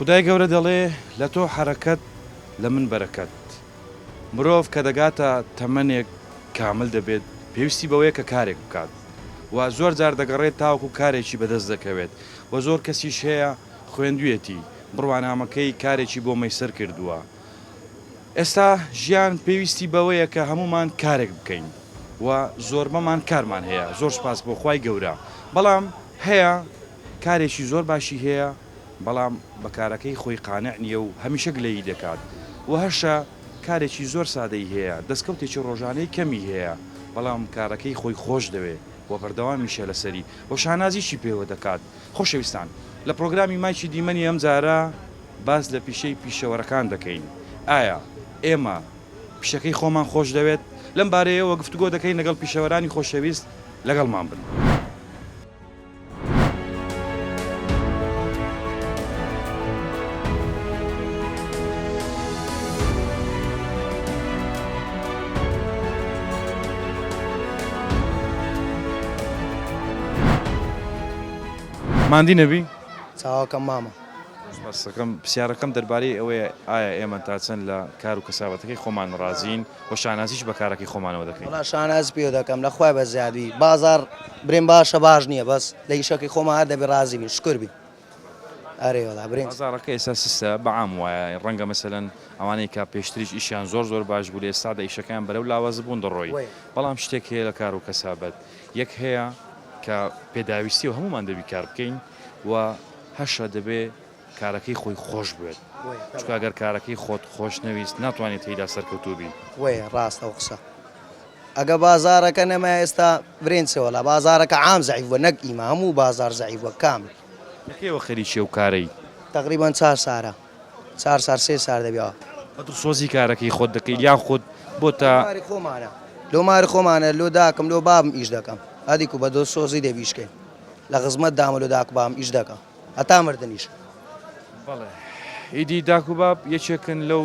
خدای گەورە دەڵێ لە تۆ حرەکەت لە من بەرەکەت مرۆڤ کە دەگاتە تەمەنێک کامل دەبێت پێویستی بەوەیە کە کارێک بکات و زۆر جار دەگەڕێت تاوەکو کارێکی بەدەست دەکەوێت و زۆر کەسیش هەیە خوێندوێتی بڕوانامەکەی کارێکی بۆ مەیسەر کردووە. ئێستا ژیان پێویستی بەوەیە کە هەمومان کارێک بکەین و زۆربەمان کارمان هەیە. زۆر سپاس بۆ خوای گەورە، بەڵام هەیە کارێکی زۆر باشی هەیە بەڵام بە کارەکەی خۆی قانع نییە و هەمیشە گلەیی دەکات و هەرشە کارێکی زۆر سادەی هەیە دەستکەوتێکی ڕۆژانەی کەمی هەیە بەڵام کارەکەی خۆی خۆش دەوێت و بەردەوامیشە لەسەری و شانازیشی پێوە دەکات. خۆشەویستان، لە پرۆگرامی مایکی دیمەنی ئەم جارە باس لە پیشەی پیشەوەرەکان دەکەین. ئایا ئێمە پیشەکەی خۆمان خۆش دەوێت؟ لەم بارەیەوە گفتوگۆ دەکەین لەگەڵ پیشەوەرانی خۆشەویست، لەگەڵمان بن. ماندی نەبی؟ چاوەکەم مامە. بەسەکەم پرسیارەکەم دەربارەی ئەوەیە ئایا ئێمە تا چەند لە کار و کەسابەتەکەی خۆمان ڕازین و شانازیش بە کارەکەی خۆمانەوە دەکەین؟ وەڵا شاناز پێ دەکەم لە خوای بە زیادی بازار برێن باشە باش نییە بەس لە ئیشەکەی خۆمان هەر دەبێ ڕازی بین شکر بین. ئەرێ وەڵا برێن بازارەکە ئێستا سستە بەعام وایە ڕەنگە مەسەلەن ئەوانەی کە پێشتریش ئیشیان زۆر باش بوو لە ئێستادا ئیشەکەیان بەرەو لاوازە بوون دەڕۆی. بەڵام شتێک هەیە لە کار و کەسابەت، یەک هەیە کە پێداویستی و هەمومان دەبی کار بکەین و هەشە دەبێ کارەکەی خۆی خۆش بێت. چکە ئەگەر کارەکەی خۆت خۆش نەویست ناتوانێت هیدا سەرکەوتوو بی. وێ ڕاستە و قسە. ئەگە بازارەکە نەما ئێستا برێنچەوەڵا بازارەکە عام زەعیفە نەک ئیمە هەموو بازار زەعیفە کامل. یەکێوە خەریکیە و کارەی تقریبان 4 سارە 4 سار 3 سار دەبیەوە. بەدڵسۆزی کارەکەی خۆت دەکەیت یان خۆت بۆ تا خۆمانە لۆماری خۆمانە لۆ داکەم لۆ بابم ئیش دەکەم ئەدیکو بە دڵسۆزی دەبیشکەین لە خزمەت دامە لۆ داک بام ئیش دەکەم هەتا مردنیش. بەڵێ ئیدی داکوباب یەکێکن لەو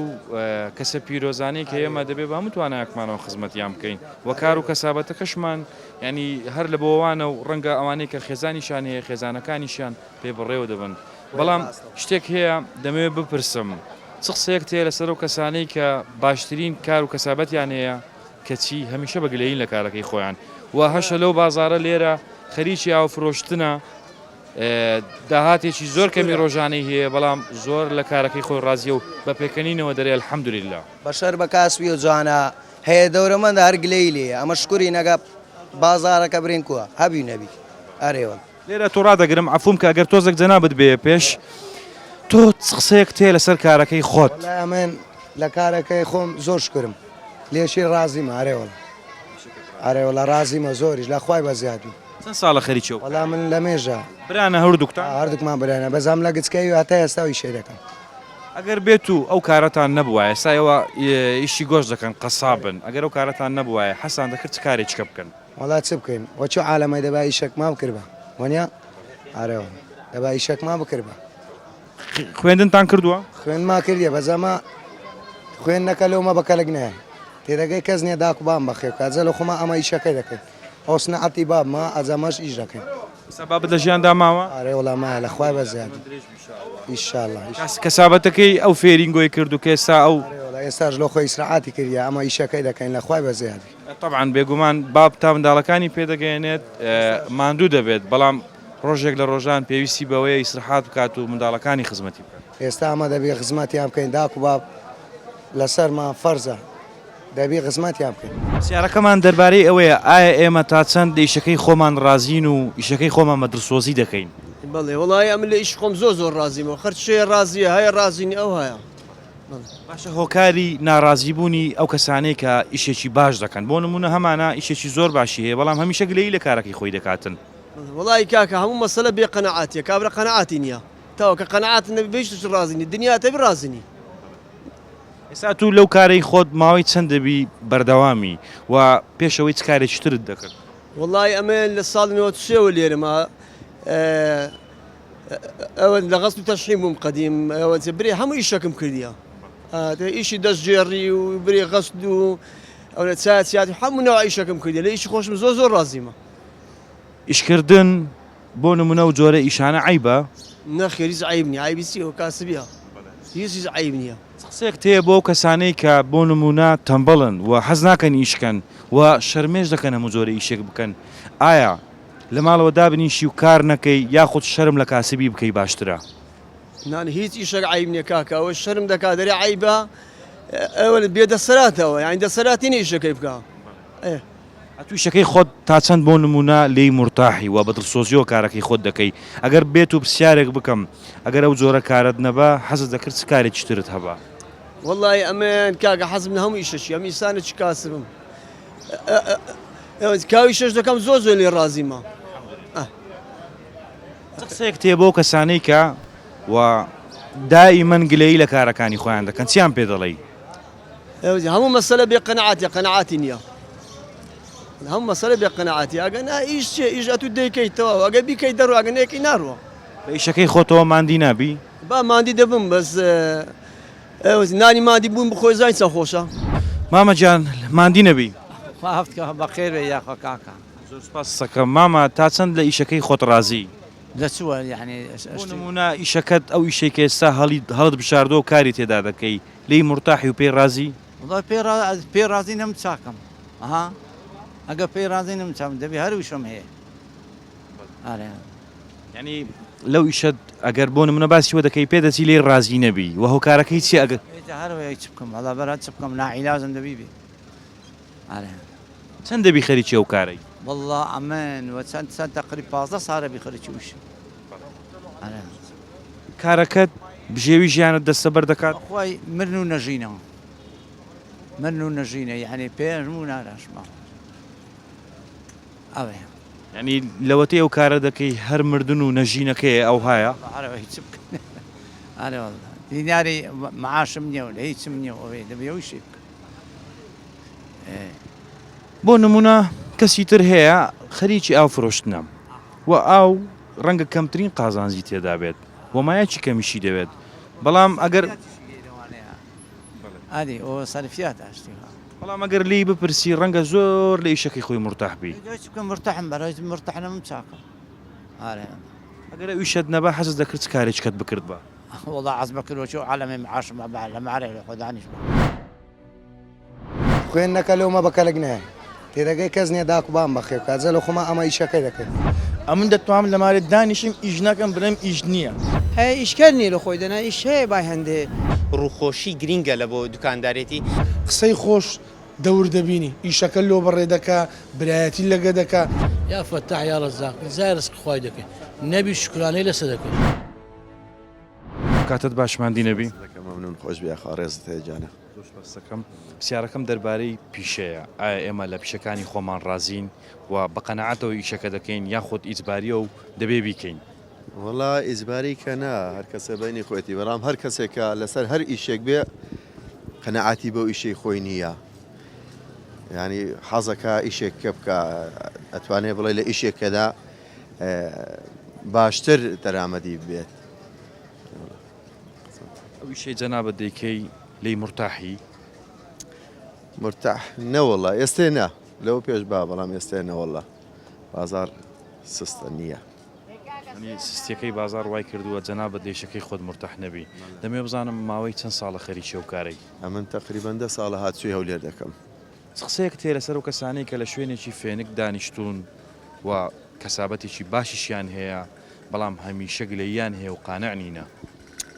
کەسە پیرۆزانەی کە ئێمە دەبێ با متوانایەکمانەوە خزمەتیان بکەین و کار و کەسابەتەکەشمان ینی هەر لە بۆوانە و ڕەنگە ئەوانەی کە خێزانیشان هەیە خێزانەکانیشیان پێ بڕێوە دەبن. بەڵام شتێک هەیە دەمەوێت بپرسم چ قسەیەک تێ لەسەر و کەسانەی کە باشترین کار و کەسابەتیان هەیە کەچی هەمیشە بەگلەیین لە کارەکەی خۆیان و هەشە لەو بازارە لێرە خەریکی ئاوفرۆشتنە داهاتێکی زۆر کەمی ڕۆژانەی هەیە بەڵام زۆر لە کارەکەی خۆی ڕازیە و بە پێکەنینەوە دەرێ الحەمدوللیلا. بەشەر بە کاسوی و جوانە هەیە دەورەمەندە هەر گلەی لێ ئەمە شکوری نەگە بازارەکە برین کووە هەبی نەبی. ئەرێوە لێرە تۆ ڕدەگرم عەفوم کە ئەگەر تۆزێک جەنابەت بێ پێش تۆ قسەیەک تێ لەسەر کارەکەی خۆت؟ من لە کارەکەی خۆم زۆر شکرم لێشی ڕازیمە. ئەرێوەڵە ڕازیمە زۆریش لە خوای بە زیادی. چەند ساڵە خەریکیەوە؟ وەڵا من لە مێژە برانە هەردووکتان؟ هەردووکمان برانە بەزام لە گچکەی و هەتا ئێستاوی شێ دەکەم. ئەگەر بێت و ئەو کارەتان نەبووە ئێستاەوە ئیشی گۆشت دەکەن قەسابن ئەگەر ئەو کارەتان نەبووە حەسان دەکرد چ کارێککە بکەن؟ وڵات چ بکەین وەچ عالەمەی دەبا ئیشەکمان بکردبە وەنیا ئارەوە دەبا ئیشەکمان بکردبە. خوێندنتان کردووە؟ خوێنما کردیە بەزەمە خوێندنەکە لەومە بەکەلک نایە تێدەگەی کەس نییە داکوبام بەخێ کاجە لە خۆمە ئەمە ئیشەکەی دەکەین ئەوسنە عەتی بابمە ئەجەمەش ئیش دەکەین. سەبابەت لە ژیاندا ماوە؟ ئارێ وەڵامایە لە خوای بە زیادی ئیشاڵڵا. کەسابەتەکەی ئەو فێرینگۆی کرد و کە ئێستا ئەو ئێستاش لە خۆی ئیسراعاتی کردیە ئەمە ئیشەکەی دەکەین لە خوای بە زیادی. طبعاً بێگومان باب تا منداڵەکانی پێدەگەێنێت ماندوو دەبێت بەڵام ڕۆژێک لە ڕۆژان پێویستی بەوەی ئیسراحات بکات و منداڵەکانی خزمەتی بکات. ئێستا ئەمە دەبێ خزمەتیان بکەین داکوباب لەسەرمان فەرزە دەبی خزمەتیان بکەین. سیارەکەمان دەربارەی ئەوەیە ئایا ئێمە تا چەند ئیشەکەی خۆمان ڕازین و ئیشەکەی خۆمان بەدڵسۆزی دەکەین؟ بەڵێ وڵای ئەم لە ئیش خۆم زۆر ڕازیمەوە خەرچێ ڕازیە هەیە ڕازینی ئەو هەیە. باشە هۆکاری ناڕازیبوونی ئەو کەسانەی کە ئیشێکی باش دەکەن بۆ نمونە هەمانە ئیشێکی زۆر باشی هەیە بەڵام هەمیشە گلەیی لە کارەکەی خۆی دەکاتن. وڵی کاکە هەموو مەسەلە بێ قەنەعاتیە کابرا قەنەعاتی نییە تاوە کە قەنەعات نەبی بێشتش ڕازینی دنیاتە ڕازینی. ئێستا تو لەو کارەی خۆت ماوەی چەند دەبی بەردەوامی و پێشەوەی چ کارێکی ترت دەکرد؟ وڵی ئەمە لە ساڵ 93 لێرەمە ئەوە لە غەست و تەشحیم بووم قەدیم ئەوە برێ هەموو ئیشەکەم کردیە ئیشی دەستگێڕی و برێ غەست و ئەو لە چاچات هەموو نەوە ئیشەکەم کردی لە ئیشی خۆشم زۆر ڕازیمە. ئیشکردن بۆ نمونە و جۆرە ئیشانە عیبە؟ نەخێر هیچ عیب نییە، عیبی چییە کاسبیە هیچ عیب نییە. قسەیەک تەیە بۆ کەسانەی کە بۆ نمونە تەمبەڵن و حەز ناکەن ئیشکەن و شەرمێش دەکەن هەموو زۆرە ئیشێک بکەن، ئایا لە ماڵەوە دابنیشی و کار نەکەی یاخود شەرم لە کاسبی بکەی باشترە؟ نان هیچ ئیشێک عیب نییە کاکە، ئەوە شەرم دەکات دەرێ عیبە ئەوە بێدەسەراتەوە، یانی دەسەراتی نیە ئیشەکەی بکە. ئەتوی شەکەی خۆت تا چەند بۆ نمونە لێی مرتاحی و بەدڵسۆزیەوە کارەکەی خۆت دەکەی، ئەگەر بێت و پرسیارێک بکەم ئەگەر ئەو جۆرە کارت نەبا حەزت دەکرد چ کارێکی ترت هەبا؟ وەڵڵی ئەمێن کاکە حەزم لە هەموو ئیشەشی ئەم ئیسانە چ کاسبم کاوی شەش دەکەم زۆر زۆر لێ ڕازیمە. قسەیەک تێ بۆ کەسانەی کە و دائیمەن گلەیی لە کارەکانی خۆیان دەکەن چیان پێ دەڵێی؟ هەموو مەسەلە بێ قەنەعاتی قەنەعاتی نییە، هەموو مەسەلە بێ قەنەعاتی ئەگەر نا ئیش چێ ئیش ئەتوو دەیکەیتەوە ئەگەر بیکەیت دەڕوە ئەگەر نەیەکەی ناڕوە. بە ئیشەکەی خۆتەوە ماندی نابی؟ با ماندی دەبم بەس نانی مادی بوون بخۆی زای چەند خۆشە. مامە جان ماندی نەبی؟ بەخێر بێ یاخۆ کاکە. زۆر سپاس دەکەم. مامە تا چەند لە ئیشەکەی خۆت ڕازی؟ لە چووە یعنی بۆ نمونە ئیشەکەت ئەو ئیشێک ئێستا هەڵت بشاردەوە کاری تێدا دەکەی لێی مرتاحی و پێی ڕازی؟ پێ ڕازی نەم چاکەم ئەها ئەگە پێی ڕازی نەم چام دەبێ هەر وشم هەیە. ینی لەو ئیشت ئەگەر بۆ نمونە باسیەوە دەکەی پێ دەچی لێی ڕازی نەبی و هۆکارەکەی چی ئەگەر هەروەیە چ بکەم هەڵا بەرا چ بکەم ناعیلازم دەبی بێ. چەند دەبی خەریکی ئەو کارەی؟ والله ئەمن وە چەند تقریب 15 ساڵە بیخەریکی وش. کارەکەت بژێوی ژیانت دەستەبەر دەکات؟ خۆی مرن و نەژینەوە مرن و نەژینە یعنی پێشم و ناراشمە ئەوەیە. ینی لەوەتەی ئەو کارە دەکەی هەر مردن و نەژینەکەی ئەو هایە؟ هیچ بکەن دیناری معاشم نییە و لە هیچم نییە ئەوێ دەبێ ئەوی شێ بکە. بۆ نمونە کەسی تر هەیە خەریکی ئاو فرۆشتنە و ئاو ڕەنگە کەمترین قازانجی تێدا بێت وەمایەکی کەمیشی دەوێت، بەڵام ئەگەر ئادی ئەوە سەرفیات ئاشتی بەڵام ئەگەر لی بپرسی ڕەنگە زۆر لە ئیشەکەی خۆی مرتاح بی. بکەم مرتەحم بەڕای مرتەحنەم چاکە. ئەگەر ئەویشت نەبا حەزت دەکرد چ کارێکت بکرد بە؟ والله عەز بکردوە چۆ عالەمێ معاشم لە مارێ لە خۆدانیش خوێندنەکە لەومە بەکەلک نایە تێدەگەی کەس نییە داکو بام بەخێ کاتزە لە خۆمە ئەمە ئیشەکەی دەکەین. ئەمن دەتوانم لە مارێت دانیشم ئیش ناکەم برم ئیش نییە. هەیە ئیشکەر نیە لە خۆی دەنا ئیش هەیە بای هەندێ ڕووخۆشی گرینگە لە بۆ دوکاندارێتی. قسەی خۆش دەور دەبینی ئیشەکە لۆ بەڕێ دەکا برایەتی لەگە دەکا. یا فەتاح یا ڕەزاق زای ڕزق خوای دەکەی نەبی شکرانەی لەسەر دەکەی. کاتت باشماندی نەبی؟ مەمنون خۆش بێ خاڕێزت هەیە جانە. دەکەم پرسیارەکەم دەربارەی پیشەیە، ئایا ئێمە لە پیشەکانی خۆمان ڕازین و بە قەنەعەتەوە ئیشەکە دەکەین یاخود ئیجباریە و دەبێ بیکەین؟ وەڵا ئیجباری کە نا هەر کەسە بینی خۆەتی بەڵام هەر کەسێکە لەسەر هەر ئیشێک بێ قەنەعاتی بەو ئیشەی خۆی نییە، ینی حەزەکە ئیشێک کە بکە ئەتوانێت بڵێ لە ئیشێکەدا باشتر دەرامەدی بێت. ئەو ئیشەی جەنابەت دەیکەی لێی مرتاحی؟ مرتاح نەوەڵە ئێستێ نا لەوە پێش با بەڵام ئێستێ نەوەڵە بازار سستە نییە. سستیەکەی بازار وای کردووە جەنابەت دێشەکەی خۆت مرتاح نەبی. دەمێ بزانم ماوەی چەند ساڵە خەریکی ئەو کارەی؟ ئەمن تقریبەن 10 ساڵە هاتووی هەولێر دەکەم. قسەیەک تێ لەسەر و کەسانەی کە لە شوێنێکی فێنک دانیشتون و کەسابەتێکی باشیشیان هەیە بەڵام هەمیشە گلەییان هەیە و قانع نینە.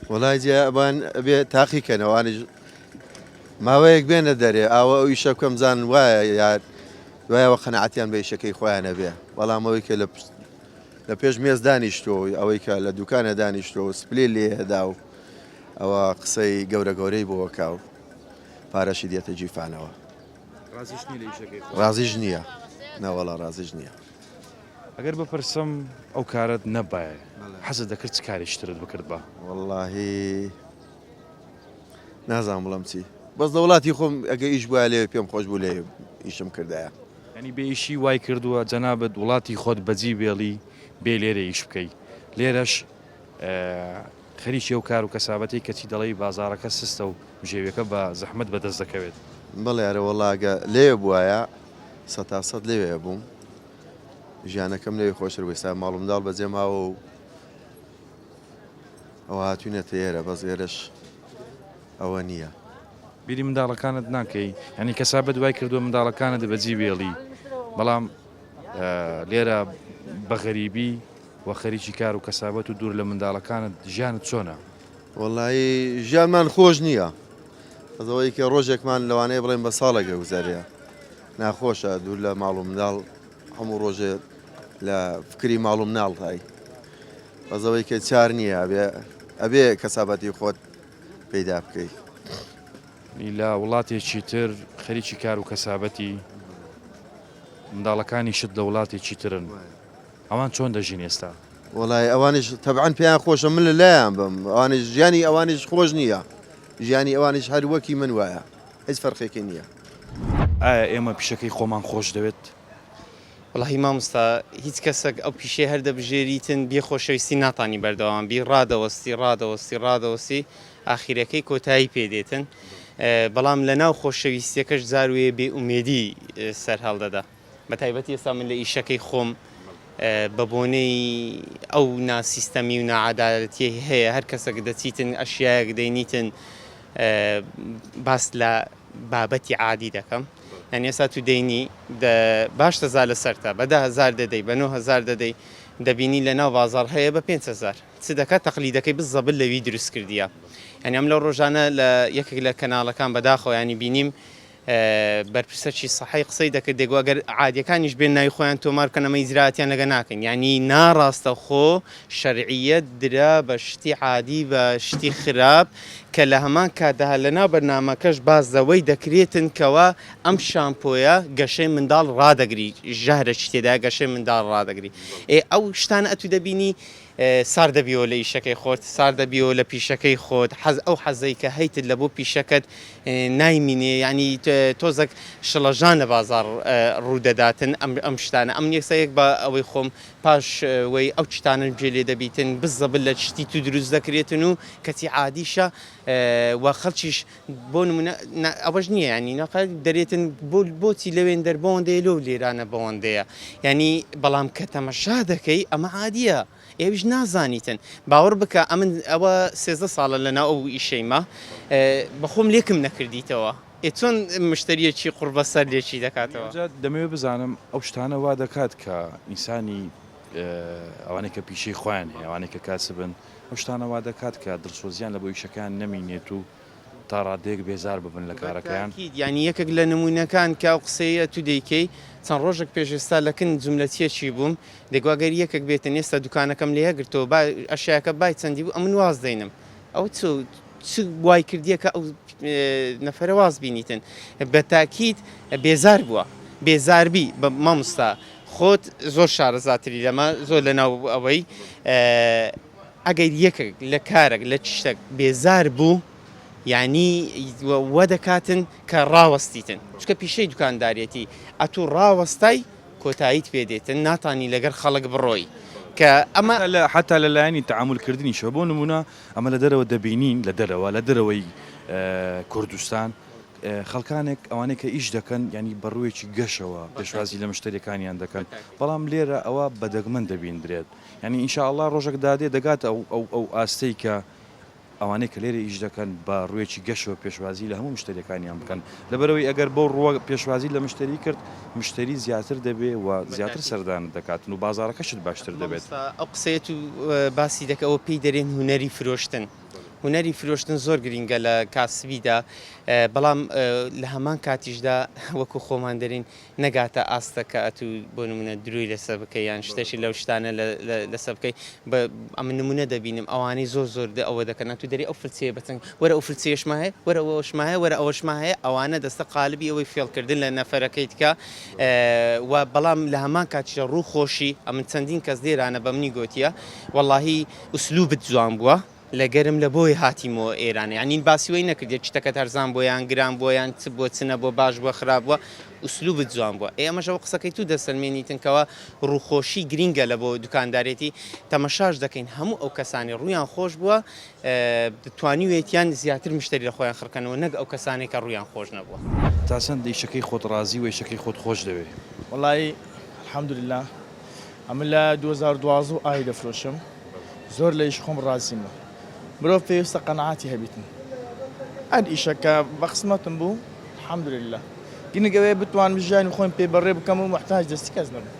وەڵای جیابان بێ تاقیکەنەوانش ماوەیەک بێنە دەرێ ئاوە ئەو ئیشە بکەم زان وایە یا دوایەوە قەنەعەتیان بە ئیشەکەی خۆیانە بێ، بەڵام ئەوەی کە لە پێش مێز دانیشتۆ ئەوەی کە لە دوکانە دانیشتۆ سپلێ لێ هەدا و ئەوە قسەی گەورە گەورەی بۆوە کاو پارەشی دێتە جیفانەوە. ڕازیش نییە نەوەڵا ڕازیش نییە. ئەگەر بپرسم ئەو کارت نەبایە حەزت دەکرد چ کارێکترت بکرد بە؟ وەڵاهی نازانم بڵم چی بەس لە وڵاتی خۆم ئەگە ئیش بووە لێ پێم خۆش بوو لێ ئیشم کردایە. ینی بێ ئیشی وای کردووە جەنابەت وڵاتی خۆت بەجی بێڵی بێ لێرە ئیش بکەی، لێرەش خەریکی ئەو کار و کەسابەتی کەچی دەڵی بازارەکە سستە و ژێویەکە بە زەحمەت بەدەست دەکەوێت. بەڵێ یارە وەڵاگە لێ بووایە 100% لێوێ بووم ژیانەکەم لێوی خۆشتر وێستا ماڵم داڵ بەجێ ماوە و ئەوە هاتوونەتە ئێرە بەس ئێرەش ئەوە نییە. بیری منداڵەکانت ناکەی ینی کەسابەت دوای کردووە منداڵەکانت بەجی وێڵی بەڵام لێرە بە غەریبی و خەریکی کار و کەسابەت و دوور لە منداڵەکانت ژیانت چۆنە؟ وەڵی ژیانمان خۆش نییە بەزەوەی کە ڕۆژێکمان لەوانەیە بڵێن بە ساڵێکە گوزارەیە ناخۆشە دوور لە ماڵ و منداڵ هەموو ڕۆژێ لە فکری ماڵ و مناڵتایی بەزەوەی کە چار نییە ئەبێ کەسابەتی خۆت پەیدا بکەیت. لە وڵاتێکی تر خەریکی کار و کەسابەتی منداڵەکانی شت لە وڵاتێکی ترن ئەوان چۆن دەژین ئێستا؟ وڵای ئەوانش تەبعاً پێیان خۆشە من لەلایەن بم ئەوانش ژیانی ئەوانش خۆش نییە ژیانی ئەوانش هەر وەکی من وایە هیچ فەرقێکی نییە. ئایا ئێمە پیشەکەی خۆمان خۆش دەوێت؟ وڵی مامۆستا هیچ کەسێک ئەو پیشێ هەر دەبژێریتن بێ خۆشەویستی ناتانی بەردەوام بی ڕادەوەستی ئاخیرەکەی کۆتایی پێدێتن بەڵام لە ناو خۆشەویستیەکەش زاروێ بێ ئومێدی سەر هەڵدەدا بە تایبەتی ئێستا من لە ئیشەکەی خۆم بە بۆنەی ئەو ناسیستەمی و ناعادالەتی هەیە هەر کەسێک دەچیتن ئەشیایەک دەینیتن باس لە بابەتی عادی دەکەم یعنی ئێستا تو دەینی باش هەزار لەسەرتا بە 10,000 دەدەی بە 9,000 دەدەی دەبینی لە ناو بازار هەیە بە 5,000 چ دەکات تەقلیدەکەی بزەبل لەوی دروست کردیە یعنی ئەم لەو ڕۆژانە لە یەکێک لە کەناڵەکان بەداخەوە ینی بینیم بەرپرسەرچی سەحەی قسەی دەکرد دێگوەگەر عادیەکانیش بێن ناوی خۆیان تۆمار بکەن ئەمە ئیجراتیان لەگە ناکەن یعنی ناڕاستە خۆ شەرعیەت درا بە شتی عادی بە شتی خراپ کە لە هەمان کاتدا لەناو بەرنامەکەش بازەوەی دەکرێتن کەوە ئەم شامپۆیە گەشەی منداڵ ڕادەگری ژەهرە شتێدا گەشەی منداڵ ڕادەگری ئەو شتانە ئەتو دەبینی سار دەبیەوە لە ئیشەکەی خۆت سار دەبیەوە لە پیشەکەی خۆت ئەو حەزەی کە هەیتت لە بۆ پیشەکەت نایمینێ ینی تۆزێک شڵەژان لە بازار ڕوودەداتن ئەم شتانە ئەم یەکسەیەک بە ئەوەی خۆم پاش وەی ئەو شتانە جێ لێ دەبیتن بزەبل لە شتی تو دروست دەکرێتن و کەتی عادیشە و خەڵکیش بۆ نمونە ئەوەش نییە ینی ناقل دەرێتن بۆچی لەوێن دەربەوەندەیە لەو لێرانە بەوەندەیە ینی بەڵام کە تەمەشا دەکەی ئەمە عادیە ئێویش نازانیتن باوەڕ بکە ئەمن ئەوە 13 ساڵە لەناو ئەو ئیشەیمە بەخۆم لێکم نەکردیتەوە چۆن مشتریەکی قوربەسەر لێکی دەکاتەوە دەمەوێت بزانم ئەو شتانە وا دەکات کە ئینسانی ئەوانێک کە پیشەی خۆیان هەیە ئەوانێک کە کاسبن ئەو شتانە وا دەکات کە دڵسۆزیان لە بۆ ئیشەکان نەمینێت و تا ڕادێک بێزار ببن لە کارەکەیان ینی یەکێک لە نمونونەکان کە ئەو قسەیە تو دەیکەی چەند ڕۆژێک پێشێستا لەکن جملەتیەکی بووم دەگواگەر یەکێک بێتن ئێستا دوکانەکەم لێ هەگرتەوە ئەشیاکە بای چەندی بوو ئەمن واز دەینم ئەو چ وای کردیە کە ئەو نەفەرە واز بینیتن بە تاکید بێزار بووە بێزاربی بە مامۆستا خۆت زۆر شارەزاتری لەمە زۆر لەناو ئەوەی ئەگەر یەکێک لە کارێک لە شتێک بێزار بوو یعنی وە دەکاتن کە ڕاوەستیتن چکە پیشەی دوکاندارەتی ئەتوو ڕاوەستای کۆتاییت پێدێتن ناتانی لەگەر خەڵک بڕۆی کە ئەمە حتا لەلایەنی تەعاملکردنیشەوە بۆ نمونە ئەمە لە دەرەوە دەبینین لە دەرەوەی کوردستان خەڵکانێک ئەوانەیە کە ئیش دەکەن ینی بەڕوویەکی گەشەوە پێشوازی لە مشتریەکانیان دەکەن بەڵام لێرە ئەوە بەدەگمەن دەبیندرێت ینی ئینشاءڵڵا ڕۆژێک دادێ دەگات ئەو ئاستەی کە ئەوانەیە کە لێرە ئیش دەکەن بە ڕوویەکی گەشەوە پێشوازی لە هەموو مشتریەکانیان بکەن لەبەرەوەی ئەگەر بۆ ڕووە پێشوازی لە مشتری کرد مشتری زیاتر دەبێ و زیاتر سەردان دەکاتن و بازارەکەشت باشتر دەبێت ئەو قسەیەت و باسی دەکەەوە پێی دەرێن هوەری فرۆشتن هوەری فرۆشتن زۆر گرینگە لە کاسبیدا بەڵام لە هەمان کاتیشدا وەکو خۆمان دەرین نەگاتە ئاستە کە ئەتو بۆ نمونە دروی لەسەر بکەی یان شتێکی لەو شتانە لەسەر بکەی ئەمە نمونە دەبینم ئەوانەی زۆر ئەوە دەکەن تو دەری ئەو فرچەیە بچنگ وەرە ئەو فرچێشمە هەیە وەرە ئەوەشمە هەیە وەرە ئەوەشمە هەیە ئەوانە دەستە قالبی ئەوەی فێڵکردن لە نەفەرەکەی تکە و بەڵام لە هەمان کاتیشە ڕوو خۆشی ئەمن چەندین کەس دێرانە بە منی گوتیە وەڵاهی ئوسلوبت جوان بووە لەگەرم لە بۆی هاتیمەوە ئێرانە ینین باسیوەی نەکردێت شتەکە هەرزان بۆیان گران بۆیان چ بۆ چنە بۆ باش بۆ خراپ بووە ئوسلوبت جوان بووە ئێمەشەوە قسەکەی تو دەسەلمێنیتنکەوە ڕووخۆشی گرینگە لە بۆ دوکاندارێتی تەمەشاش دەکەین هەموو ئەو کەسانی ڕویان خۆش بووە دەتوانیوێتیان زیاتر مشتری لە خۆیان خڕکەنەوە نەک ئەو کەسانێک کە ڕویان خۆش نەبووە تا چەند ئیشەکەی خۆت ڕازی و ئیشەکەی خۆت خۆش دەوێت وەڵی الحەمدولله ئەمە لە 2012 ئای دەفرۆشم زۆر لە ئیش خۆم ڕازیمە مرۆڤ پێویستە قەنەعاتی هەبیتن ئەر ئیشەکە بە قسمەتم بوو الحەمدولله گینگەوێ بتوان ژیانی خۆم پێ بەڕێ بکەم و محتاج دەستی کەس نەبم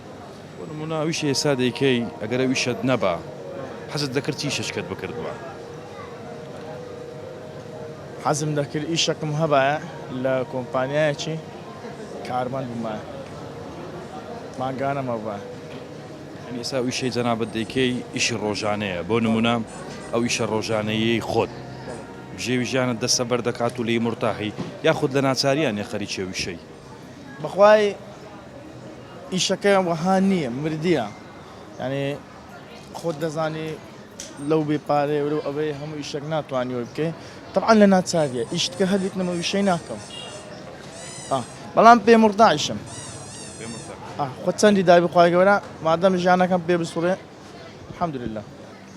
بۆ نمونە ئەویش ئێستا دەیکەی ئەگەر ئەویشت نەبا حەزت دەکرد چی شەشکت بکردووە حەزم دەکرد ئیشەکەم هەبایە لە کۆمپانیایەکی کارمەند بمایە ماگانەمە بە ئێستا ئەویشەی جەنابەت دەیکەی ئیشی ڕۆژانەیە بۆ نمونە ئەو ئیشە ڕۆژانەیەی خۆت ژێوی ژیانت دەستە بەردەکات و لی مرتاحی یاخود لە ناچاریان یە خەریکی ئەویشەی بەخوای ئیشەکە وەها نییە مردیە یعنی خۆت دەزانی لەو بێپارێ و ئەوەی هەموو ئیشەک ناتوانانی وە بکەی طبعا لە ناچاریە ئیشتکە هەبێتنەوە ویشەی ناکەم بەڵام پێ مرتاحیشم خۆ چەندی دابی خوای گەورە مادەم ژیانەکەم پێ بسوڕێ الحەمدولله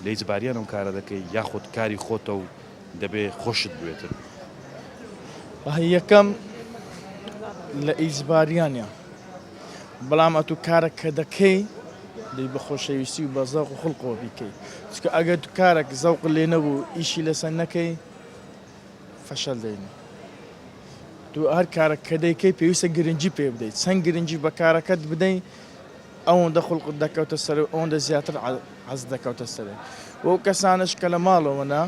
لە ئیجباریان ئەم کارە دەکەی یاخود کاری خۆتە و دەبێ خۆشت بوێتن یەکەم لە ئیجباریانە بەڵام ئەتو کارێک کە دەکەی دەی بە خۆشەویستی و بە زەوق و خوڵقەوە بیکەی چکە ئەگەر تو کارێک زەوق لێ نەبوو ئیشی لەسەر نەکەی فەشەل دەینی تو هەر کارێک کە دەیکەی پێویستە گرنگی پێ بدەیت چەند گرنگی بە کارەکەت بدەین ئەوەندە خوڵقت دەکەوتە سەر ئەوەندە زیاتر حەز دەکەوتە سەرێ بۆ کەسانش کە لە ماڵەوەنا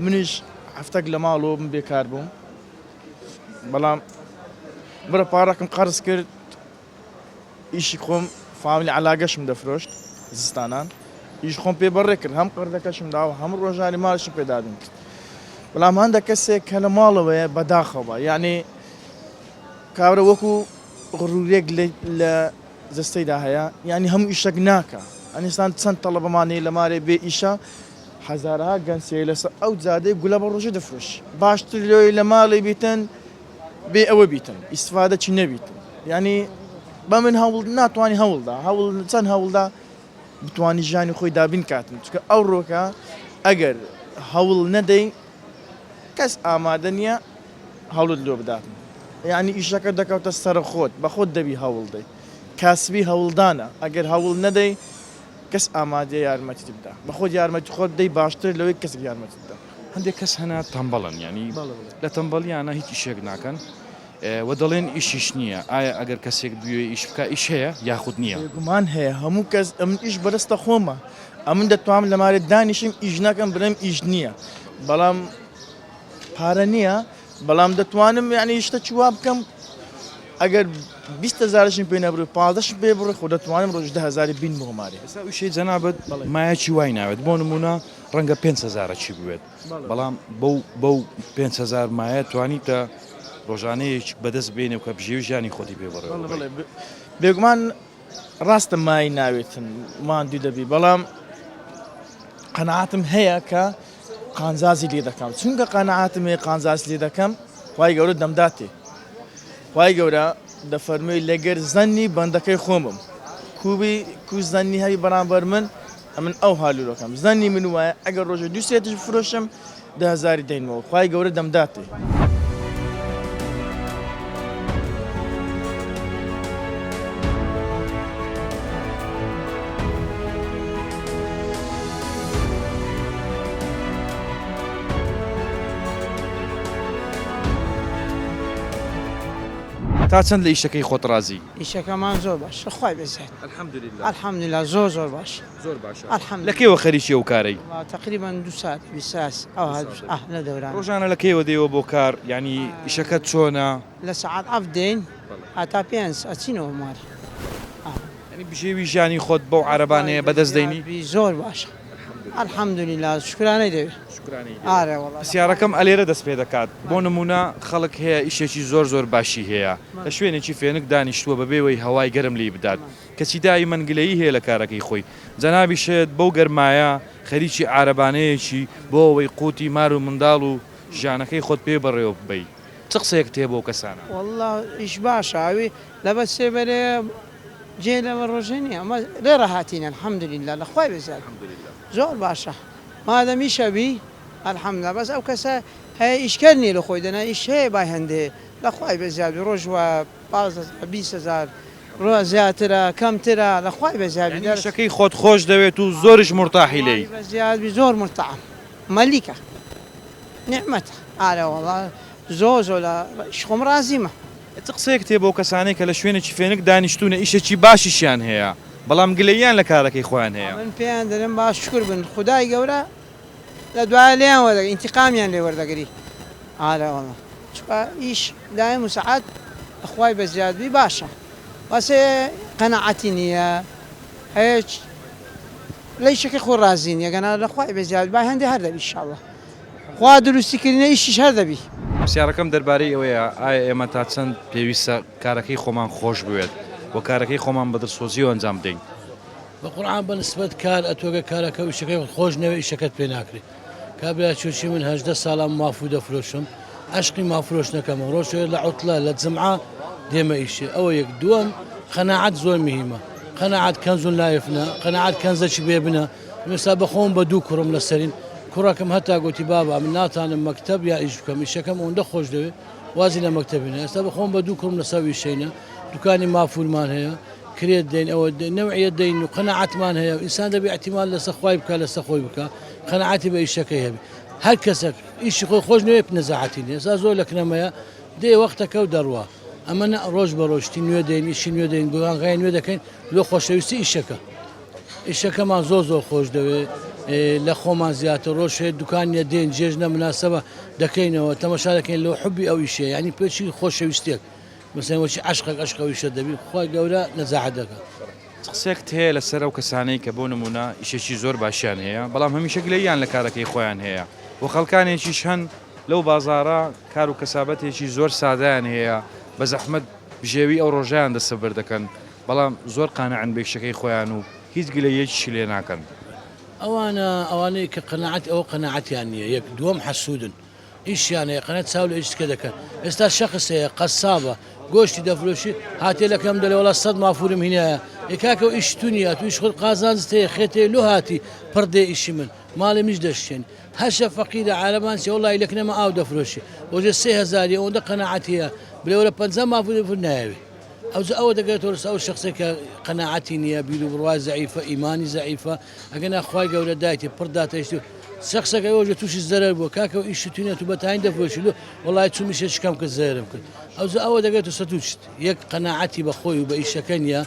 منیش هەفتەك لە ماڵەوە من بێکار بووم بەڵام برە پارەکەم قەرز کرد ئیشی خۆم فامیلی علاگەشم دەفرۆشت زستانان ئیش خۆم پێ بەڕێ کرد هەم قەردەکەشم داوە هەموو ڕۆژانی ماڵشم پێدادن کرد بەڵام هەندێک کەسێک کە لە ماڵەوەیە بەداخەوە یعنی کابرا وەکو غڕورێک لە جستەیدا هەیە یعنی هەموو ئیشەک ناکە ئەنیستان چەند تەڵەبەمانەیە لە مارێ بێ ئیشە هەزارها گەنسێ لەسەر ئەو جادەی گولە بە ڕۆژە دەفرۆش باشتر لێی لە ماڵی بیتن بێ ئەوە بیتن ئیسفادە چی نەبیتن یعنی بە من هەوڵ ناتوانانی هەوڵدا هەوڵ چەند هەوڵدا بتوانی ژیانی خۆی دابین کاتن چکە ئەو ڕۆکە ئەگەر هەوڵ نەدەی کەس ئامادە نییە هەوڵت لۆ بداتن یعنی ئیشەکە دەکەوتە سەر خۆت بە خۆت دەبی هەوڵ دەی کاسبی هەوڵدانە ئەگەر هەوڵ نەدەی کەس ئامادەیە یارمەتی بدا بە خۆت یارمەتی خۆت دەی باشتر لەوەی کەسێک یارمەتی بدا هەندێک کەس هەنا تەمبەڵن ینی لە تەمبەڵیانە هیچ ئیشێک ناکەن و دەڵێن ئیشیش نییە ئایا ئەگەر کەسێک بوێ ئیش بکە ئیش هەیە یاخود نییە گومان هەیە هەموو کەس ئەمن ئیش بەدەستە خۆمە ئەمن دەتوانم لە مارێت دانیشم ئیش ناکەم برم ئیش نییە بەڵام پارە نییە بەڵام دەتوانم یعنی شتە چوا بکەم ئەگەر 20,000شم پێ نەبڕ 15 پێ بڕێ خۆ دەتوانم ڕۆژ 10,000 بین بۆمارێ ئێستا وشەی جەنابەت مایەکی وای ناوێت بۆ نمونە ڕەنگە 5,000 چی بوێت بەڵام بەو 5,000 مایە توانیتە ڕۆژانەیەک بەدەست بێنێ و کە بژێوی ژیانی خۆتی پێ بڕێ بێگومان ڕاستە مای ناوێتن ماندوو دەبی بەڵام قەنەعاتم هەیە کە قانزازی لێ دەکەم چونکە قەنەعاتم هەیە قانزاز لێ دەکەم خوای گەورە دەمداتێ خوای گەورە دەفەرمووی لەگەر زەنی بەندەکەی خۆمم کو زەنی هەی بەرامبەر من ئەمن ئەو هالوورەکەم زەنی من وایە ئەگەر ڕۆژە دووسێتش فرۆشم 10,000 دەینەوە خوای گەورە دەمداتێ تا چەند لە ئیشەکەی خۆت ڕازی ئیشەکەمان زۆر باش خی بزێت الحەمدلله زۆر باش زۆر باشە الحەمدلله لەکەیەوە خەریکی ئەو کارەی تقریبا 2 ساعت 20 ئەو لە دەوران ڕۆژانە لەکەیەوە دێەوە بۆ کار ینی ئیشەکەت چۆنە لە سەعات ئەف دێن هاتا پێنج ئەچینەوە ماری ینی بژێوی ژیانی خۆت بەو عەرەبانەیە بەدەست دەینی زۆر باشە الحەمدلله شکرانەی دەوێت پرسیارەکەم ئەلێرە دەست پێ دەکات بۆ نمونە خەڵک هەیە ئیشێکی زۆر باشی هەیە لە شوێنێکی فێنک دانیشتووە بەبێەوەی هەوای گەرم لی بدات کەچی دای منگلەیی هەیە لە کارەکەی خۆی جەنابیشێت بەو گەرمایە خەریکی عارەبانەیەکی بۆ ئەوەی قوتی مار و منداڵ و ژیانەکەی خۆت پێ بەڕێوە ببەی چ قسەیەک تێ بۆ کەسانە والله ئیش باشە ئەوی لەبەر سێبەرێ جێ لەوە ڕۆژێ نیە ئەمە لێرە هاتینە الحەمدلله لەخوای بێزار زۆر باشە مادەمی شەبی الحەمدلله بەس ئەو کەسە هەیە ئیشکردنی لە خۆی دەنا ئیش هەیە بای هەندێ لەخوای بێزار ڕۆژ وە 20,000 ڕۆ زیاترە کەمترە لەخوای بێزار شەکەی خۆت خۆش دەوێت و زۆرش مرتاحی لێی زیاد زۆر مرتاح مەلیکە نعمەتە ئارە وەڵا زۆر زۆر لە خۆم رازیمە. چ قسەیەک تێ بۆ کەسانەی کە لە شوێنێکی فێنک دانیشتونە ئیشێکی باشیشیان هەیە بەڵام گلەییان لە کارەکەی خۆیان هەیە. من پێیان دەرم باش شکر بن خدای گەورە لە دوای لێیان وەردەگری ئینتیقامیان لێ وەردەگری ئارە وەڵا چکە ئیش دایم و سەعات خوای بە زیادبی باشە واسێ قەنەعەتی نییە هیچ لە یشەکەی خۆ رازی نییە گەنا لە خوای بە زیاد با هەندێک هەر دەبی ئینشاڵڵا خوا دروستیکردنە ئیشیش هەر دەبی. پرسیارەکەم دەربارەی ئەوەیە ئایا ئێمە تا چەند پێویستە کارەکەی خۆمان خۆش بوێت و کارەکەی خۆمان بە دڵسۆزی و ئەنجام بدەین. بە قورعان بەنسبەت کار ئەتۆگە کارەکە و ئیشەکەی خۆش نەوە ئیشەکەت پێ ناکرێت. کابرا چۆچی من 18 ساڵم مافوو دەفرۆشم عشقی مافرۆش نەکەم ڕۆژ لە عوتڵە لە جمعە دێمە ئیشێ ئەوە یەک دووەم قەناعەت زۆر مهمە قەناعەت کەنزون لا یفنا قەناعەت کەنزەکی بێ بنە ئێستا بەخۆم بە دوو کوڕم لەسەرین کوڕەکەم هەتا گوتی بابا من ناتانم مەکتەب یا ئیش بکەم ئیشەکەم ئەوەندە خۆش دەوێت وازی لە مەکتەبینە ئێستا بەخۆم بە دوو کوڕم لەسەر ویشەینە دوکانی مافولمان هەیە کرێت دەین ئەوە نەوعیە دەین و قەناعەتمان هەیە ئینسان دەبێ احتیمال لەسەر خوای بکە لەسەر خۆی بکە قەناعەتی بە ئیشەکەی هەبێ هەر کەسێک ئیشی خۆی خۆش نوێ نەزاعەتی نیە ئێستا زۆر لە کنەمەیە دێ وەختەکە و دەڕوا ئەمە ڕۆژ بە ڕۆژتی نوێ دەین ئیشی نوێ دەین گوانغای نوێ دەکەین لۆ خۆشەویستی ئیشەکە ئیشەکەمان زۆر زۆر خۆش دەوێت لە خۆمان زیاتر ڕۆژێت دوکانیە دێن جێژنە مناسبە دەکەینەوە تەمەشا دەکەین لەو حوبی ئەو ئیشەیە ینی پێچی خۆشەویستێک مثلا وەچی عشقێک عشقەویشە دەبێت خۆی گەورە نەزاعەت دەکات. قسێک هەیە لەسەر ئەو کەسانەی کە بۆ نمونە ئیشێکی زۆر باشیان هەیە بەڵام هەمیشە گلەییان لە کارەکەی خۆیان هەیە و خەڵکانێکیش هەن لەو بازارە کار و کەسابەتێکی زۆر سادایان هەیە بە زەحمەت بژێوی ئەو ڕۆژیان دەسەبەر دەکەن بەڵام زۆر قانەعن بە ئیشەکەی خۆیان و هیچ گلەیەکی لێ ناکەن. ئەوانەی کە قەناعەت ئەوە قەناعەتیان نییە یەک دووەم حەسوودن ئیشیان هەیە قەنەت چاو لە ئیشکە دەکەن ئێستا شەخص هەیە قەسابە گۆشتی دەفرۆشی هاتێ لەکەم دەڵێ وەڵا 100 مافورم هینایە یکاکە و ئیشتونیە تویش خۆت قازانست هەیە خێتێ لۆ هاتی پڕدێ ئیشی من ماڵی میش دەشتێن هەشە فەقیرە عالەمان سێ وەڵای لەکنەمە ئاو دەفرۆشی وەژە 3000 ئەوەندە قەناعەتیە بلێوەرە 50 مافور نایەوێ ئەو دەگەێتەوە ئەو شخصێکە قەناعەتی نییە بیر و بڕوای زەعیفە ئیمانی زەعیفە ئەگەنا خوای گەورە دایتی پڕداتەشتی شخصەکە ئەوژە تووشی زەرەر بووە کاکە ئیشتونێت تو بەتاین دەفرۆشی وڵای چومیشە چکەم کە زێرم کرد ئەوە دەگەێت و سەتوشت یەک قەناعەتی بە خۆی و بە ئیشەکە نیە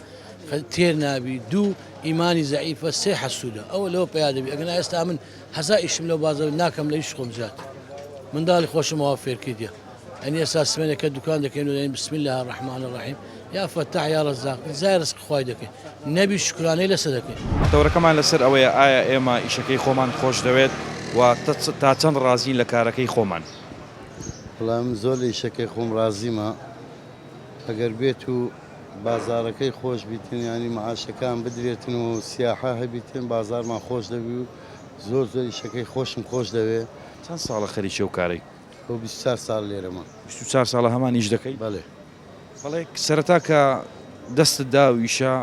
تێر نابی دوو ئیمانی زەعیفە سێ حەسوودە ئەوە لەوە پێیادەبی ئەگەنا ئێستا من هەزا ئیشم لەو بازەوە ناکەم لە ئیش خۆم جات منداڵی خۆشمەوە فێرکردە ئەنی ئێستا سمێنەکە دوکان دەکەین و دەین بسم الله الرحمن الرحیم یا فەتاح یا ڕەزاق زای ڕزق خوای دەکەین نەبی شکرانەی لەسەر دەکەین. دەورەکەمان لەسەر ئەوەیە ئایا ئێمە ئیشەکەی خۆمان خۆش دەوێت و تا چەند ڕازین لە کارەکەی خۆمان. بەڵام زۆر لە ئیشەکەی خۆم رازیمە ئەگەر بێت و بازارەکەی خۆش بیتن ینی معاشەکان بدرێتن و سیاحە هەبیتن بازارمان خۆش دەبی و زۆر ئیشەکەی خۆشم خۆش دەوێت. چەند ساڵە خەریکی و کارەی؟ 24 ساڵ لێرەمە. 24 ساڵە هەمان ئیش دەکەی؟ بەڵێ. بەڵێ سەرەتا کە دەستت دا و ئیشە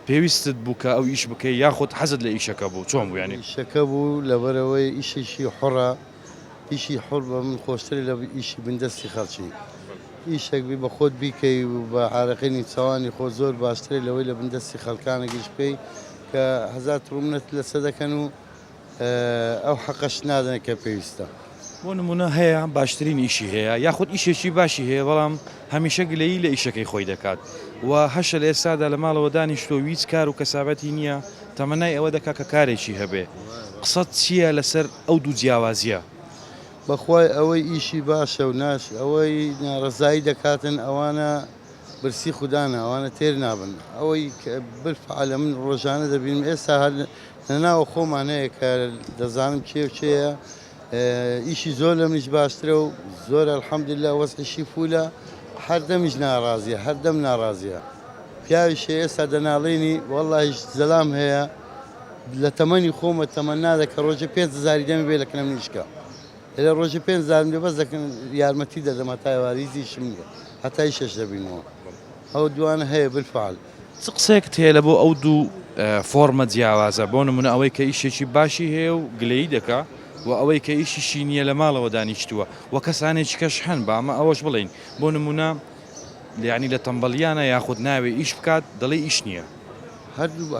پێویستت بوو کە ئەو ئیش بکەی یاخود حەزت لە ئیشەکە بوو چۆن بوو ینی؟ ئیشەکە بوو لەبەرەوەی ئیشێکی حڕە ئیشی حڕ بە من خۆشتری لە ئیشی بندەستی خەڵکی. ئیشێک بی بە خۆت بیکەی و بە عارەقینی چاوانی خۆ زۆر باشترێ لەوەی لە بندەستی خەڵکانێکیش بکەی کە هەزار ڕوونەت لەسەر دەکەن و ئەو حەقەش نادەن کە پێویستە. بۆ نمونە هەیە باشترین ئیشی هەیە یاخود ئیشێکی باشی هەیە بەڵام هەمیشە گلەیی لە ئیشەکەی خۆی دەکات و هەشە لە ئێستادا لە ماڵەوە دانیشتۆ هیچ کار و کەسابەتی نییە تەمەنای ئەوە دەکا کە کارێکی هەبێ قسەت چییە لەسەر ئەو دوو جیاوازیە؟ بەخوای ئەوەی ئیشی باشە و ناش ئەوەی ناڕزایی دەکاتن ئەوانە برسی خوددانە ئەوانە تێر نابن ئەوەی بالفعالە من ڕۆژانە دەبینم ئێستا هەر لەناوە خۆمانەیە کە دەزانم کێ و چێە ئیشی زۆر لە منیش باشترە و زۆر ئەلحەمدوللا وەزعیشی فولە هەردەمیش ناڕازیە هەردەم ناڕازیە پیاویشێ ئێستا دەناڵێنی وەڵی زەلام هەیە لە تەمەنی خۆمە تەمەن نادە کە ڕۆژە 5,000 دەمی بێ لە کنە منیشکە لە ڕۆژی 5,000 بەس دەکەن یارمەتی دەدەم هەتای واریزیشم نیە هەتای 6 دەبینەوە ئەو دوانە هەیە بالفعال. چ قسێک هەیە لە بۆ ئەو دوو فۆرمە جیاوازە بۆ نمونە ئەوەی کە ئیشێکی باشی هەیە و گلەیی دەکا و ئەوەی کە ئیشیشی نییە لە ماڵەوە دانیشتووە و کەسانێکی کەش هەن بە ئەمە ئەوەش بڵین بۆ نمونە یعنی لە تەمبەڵیانە یاخود ناوێ ئیش بکات دەڵێ ئیش نییە.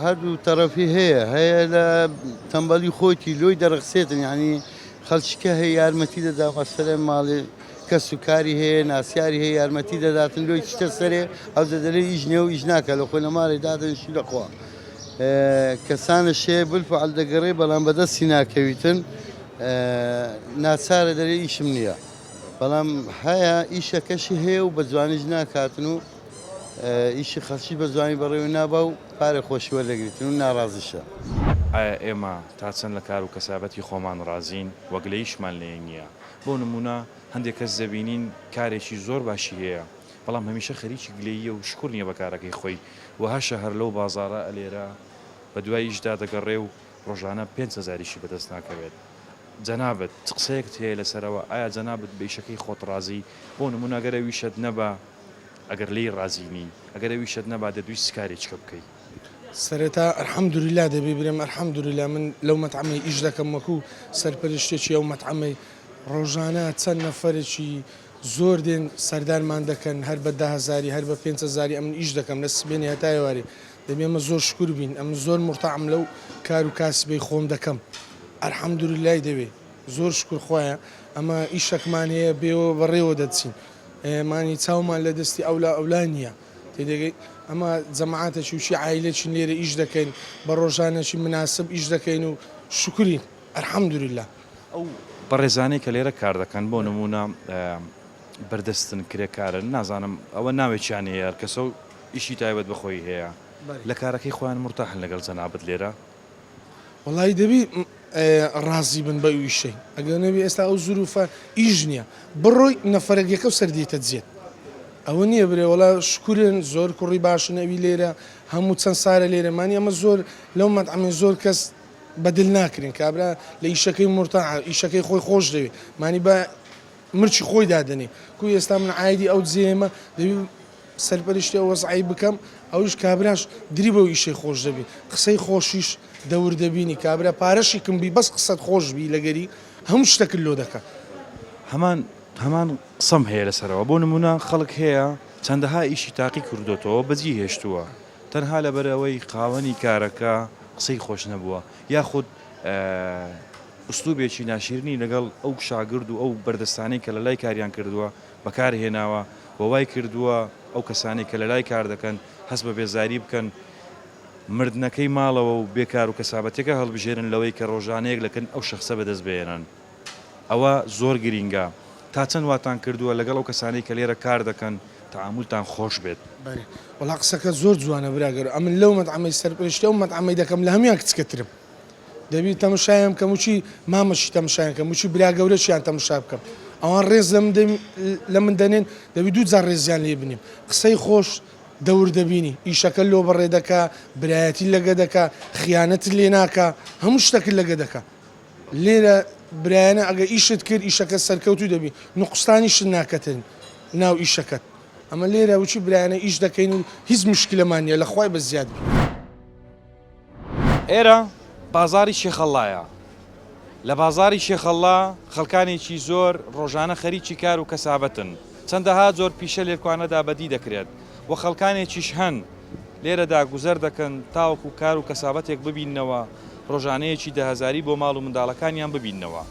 هەردوو تەرەفی هەیە لە تەمبەلی خۆتی لۆی دەرەخسێتن ینی خەڵکیکە هەیە یارمەتی دەدا مەسەلە ماڵێ کەس و کاری هەیە ناسیاری هەیە یارمەتی دەداتن لۆی شتە سەرێ ئەو دەدەلێ ئیش نیە و ئیش ناکە لە خۆی لە ماڵێ دادەنشی لەخوا کەسانە شێ بالفعل دەگەڕێ بەڵام بەدەستی ناکەویتن ناچارە دەرێ ئیشم نییە بەڵام هەیە ئیشەکەشی هەیە و بە جوانیش ناکاتن و ئیشی خەڵکی بە جوانی بەڕێوە نابا و پارە خۆشی وەردەگریتن و ناڕازیشە. ئایا ئێمە تا چەند لە کار و کەسابەتی خۆمان ڕازین وەک لە ئیشمان لێ نییە بۆ نمونە هەندێک کەس دەبینین کارێکی زۆر باشی هەیە بەڵام هەمیشە خەریکی گلەییە و شکر نییە بە کارەکەی خۆی وهاشە هەر لەو بازارە ئەلێرە بە دوای ئیشدا دەگەڕێ و ڕۆژانە 5,000ی بەدەست ناکەوێت جەنابەت قسەیەکت هەیە لەسەرەوە ئایا جەنابەت بە ئیشەکەی خۆت ڕازی بۆ نمونە ئەگەرە ویشت نەبا ئەگەر لی ڕازینی ئەگەرە ویشت نەبا دەدوی سکارێککە بکەیت سەرەتا ئەلحەمدولیلا دەبێ برێم ئەلحەمدولیلا من لەو مەتعەمەی ئیش دەکەم وەکو سەرپەرشتێکی ئەو مەتعەمەی ڕۆژانە چەند نەفەرێکی زۆر دێن سەردارمان دەکەن هەر بە 10,000 هەر بە 5,000 ئەمن ئیش دەکەم لە سبێنی هەتایوارێ دەبێ ئەمە زۆر شکر بین ئەم زۆر مرتەعم لەو کار و کاسبەی خۆم دەکەم ئەلحەمدولیلای دەبێ زۆر شکر خۆیە ئەمە ئیشەکمان هەیە بێەوە بەڕێوە دەچین مانی چاومان لە دەستی ئەولا نییە تێدەگەی ئەمە جەماعاتێکی وشی عایلێکی لێرە ئیش دەکەین بە ڕۆژانێکی مناسب ئیش دەکەین و شکرین ئەلحەمدولیلا ئەو بەڕێزانەی کە لێرە کار دەکەن بۆ نمونە بەردەستن کرێکارن نازانم ئەوە ناوێکیان هەیە کەسە و ئیشی تایبەت بەخۆی هەیە لە کارەکەی خۆیان مرتاحن لەگەڵ جەنابەت لێرە وڵی دەبی ڕازی بن بە ئیشەی ئەگەر نەبی ئێستا ئەو زروفە ئیش نییە بڕۆی نەفەرەکێکە و سەردیتە جێت ئەوە نییە برێ وڵا شکورن زۆر کوڕی باشنەوی لێرە هەموو چەند سارە لێرەمانی ئەمە زۆر لەو مەتعەمە زۆر کەس بەدل ناکرین کابرا لە ئیشەکەی مرتاح ئیشەکەی خۆی خۆش دەوێت مانی بە مرچی خۆی دادنێ کوی ئێستا من عایدی ئەو جێمە دەبی سەرپەرشتی ئەو وەزعی بکەم ئەوش کابراش دری بەو ئیشەی خۆش دەبی قسەی خۆشیش دەور دەبینی کابرا پارەشی کمبی بەس قسەت خۆش بی لەگەری هەموو شتەکە لۆ دەکە هەمان قسەم هەیە لەسەرەوە بۆ نمونە خەڵک هەیە چەندەها ئیشی تاقی کردوتەوە بەجی هێشتووە تەنها لەبەرەوەی قاوەنی کارەکە قسەی خۆش نەبووە یاخود ئوستوبێکی ناشرنی لەگەڵ ئەو شاگرد و ئەو بەردەستانەی کە لە لای کاریان کردووە بەکارهێناوە وەوای کردووە ئەو کەسانی کە لە لای کار دەکەن هەست بە بێزاری بکەن مردنەکەی ماڵەوە و بێکار و کەسابەتێکە هەڵبژێرن لەوەی کە ڕۆژانەیەک لەکەن ئەو شەخصە بەدەست بێنن ئەوە زۆر گرینگە تا چەند واتان کردووە لەگەڵ ئەو کەسانی کە لێرە کار دەکەن تعاملتان خۆش بێت وڵا قسەکە زۆر جوانە براگەر ئەمن لەو مەتعەمەی سەرپەرشتی ئەو مەتعەمەی دەکەم لە هەمیان کچکەترم دەبی تەمەشایان کەم وچی مامەشی تەمەشایان کەم وچی برا گەورەشیان تەمەشا بکەم ئەوان ڕێز لە من دەنێن دەبی دوو جار ڕێزیان لێ بنیم قسەی خۆش دەور دەبینی ئیشەکە لۆ بەڕێ دەکا برایەتی لەگە دەکا خیانەت لێ ناکە هەموو شتەکە لەگە دەکا لێرە برایانە ئەگە ئیشت کرد ئیشەکە سەرکەوتو دەبی نقستانیشت ناکەتن ناو ئیشەکەت ئەمە لێرە وچی برایانە ئیش دەکەین و هیچ مشکلەمان نیە لە خوای بە زیاد بی ئێرە بازاری شێخەڵایە لە بازاری شێخەڵا خەڵکانێکی زۆر ڕۆژانە خەریکی کار و کەسابەتن چەندەها زۆر پیشە لێرکوانەدا بەدی دەکرێت و خەڵکانێکیش هەن لێرەدا گوزەر دەکەن تاوەکو کار و کەسابەتێک ببیننەوە ڕۆژانەیەکی 10,000 بۆ ماڵ و منداڵەکانیان ببیننەوە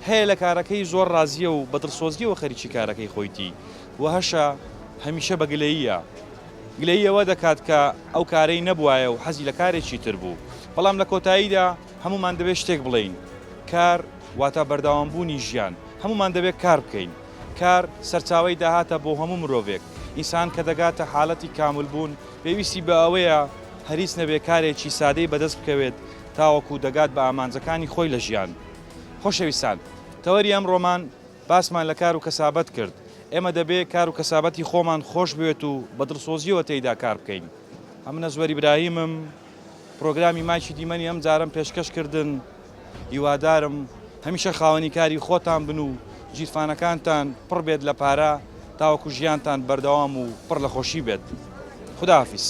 هەیە لە کارەکەی زۆر ڕازیە و بەدڵسۆزیەوە خەریکی کارەکەی خۆیتی و هەشە هەمیشە بە گلەییە گلەییەوە دەکات کە ئەو کارەی نەبوایە و حەزی لە کارێکی تر بوو بەڵام لە کۆتاییدا هەمومان دەبێت شتێک بڵین کار واتە بەرداوامبوونی ژیان هەمومان دەبێت کار بکەین کار سەرچاوەی داهاتە بۆ هەموو مرۆڤێک ئینسان کە دەگاتە حاڵەتی کاملبوون پێویستی بە ئەوەیە هەریس نەبێ کارێکی سادەی بەدەست بکەوێت تاوەکو دەگات بە ئامانجەکانی خۆی لە ژیان خۆشەویستان تەوەری ئەم ڕۆمان باسمان لە کار و کەسابەت کرد ئێمە دەبێت کار و کەسابەتی خۆمان خۆش بوێت و بەدڵسۆزیەوە تێیدا کار بکەین ئەمنە زۆری براهیمم پرۆگرامی مایکی دیمەنی ئەم جارم پێشکەشکردن هیوادارم هەمیشە خاوەنی کاری خۆتان بن و جیرفانەکانتان پڕ بێت لە پارە تاوەکو ژیانتان بەردەوام و پڕ لە خۆشی بێت خوداحافیز